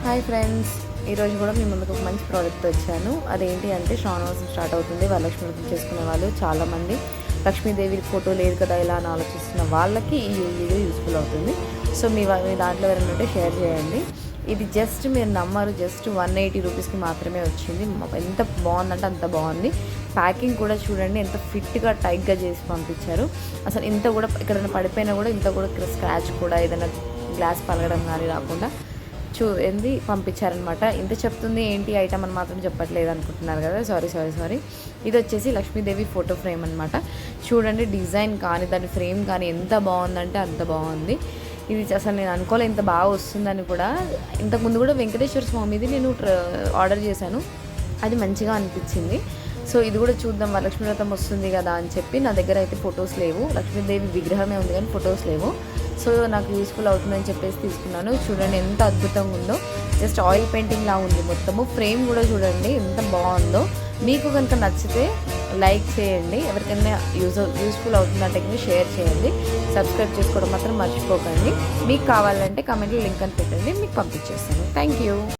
Hi friends, ఈరోజు కూడా మీ ముందుకు ఒక మంచి ప్రోడక్ట్ వచ్చాను. అదేంటి అంటే శ్రావణమాసం స్టార్ట్ అవుతుంది. వరలక్ష్మి వ్రతం చేసుకునే వాళ్ళు చాలామంది లక్ష్మీదేవి ఫోటో లేదు కదా ఇలా అని ఆలోచిస్తున్న వాళ్ళకి ఈ వీడియో యూస్ఫుల్ అవుతుంది. సో మీ దాంట్లో ఎవరైనా ఉంటే షేర్ చేయండి. ఇది జస్ట్ మీరు నమ్మరు, జస్ట్ 180 రూపీస్కి మాత్రమే వచ్చింది. ఎంత బాగుందంటే అంత బాగుంది. ప్యాకింగ్ కూడా చూడండి, ఎంత ఫిట్గా టైట్గా చేసి పంపించారు. అసలు ఇంత కూడా ఎక్కడైనా పడిపోయినా కూడా ఇంత కూడా స్క్రాచ్ కూడా ఏదైనా గ్లాస్ పలగడం కానీ రాకుండా ఏంది పంపించారనమాట. ఇంత చెప్తుంది ఏంటి ఐటమ్ అని మాత్రం చెప్పట్లేదు అనుకుంటున్నారు కదా. సారీ. ఇది వచ్చేసి లక్ష్మీదేవి ఫోటో ఫ్రేమ్ అనమాట. చూడండి డిజైన్ కానీ దాని ఫ్రేమ్ కానీ ఎంత బాగుందంటే అంత బాగుంది. ఇది అసలు నేను అనుకోలే ఇంత బాగా వస్తుందని కూడా. ఇంతకుముందు కూడా వెంకటేశ్వర స్వామిది నేను ఆర్డర్ చేశాను, అది మంచిగా అనిపించింది. సో ఇది కూడా చూద్దాం, వరలక్ష్మి వ్రతం వస్తుంది కదా అని చెప్పి నా దగ్గర అయితే ఫొటోస్ లేవు. లక్ష్మీదేవి విగ్రహమే ఉంది కానీ ఫొటోస్ లేవు. సో నాకు యూస్ఫుల్ అవుతుందని చెప్పేసి తీసుకున్నాను. చూడండి ఎంత అద్భుతంగా ఉందో, జస్ట్ ఆయిల్ పెయింటింగ్ లా ఉంది మొత్తము. ఫ్రేమ్ కూడా చూడండి ఎంత బాగుందో. మీకు కనుక నచ్చితే లైక్ చేయండి, ఎవరికైనా యూస్ఫుల్ అవుతుందంటే షేర్ చేయండి. సబ్స్క్రైబ్ చేసుకోవడం మాత్రం మర్చిపోకండి. మీకు కావాలంటే కమెంట్లో లింక్ అని పెట్టండి, మీకు పంపించేస్తాను. Thank you.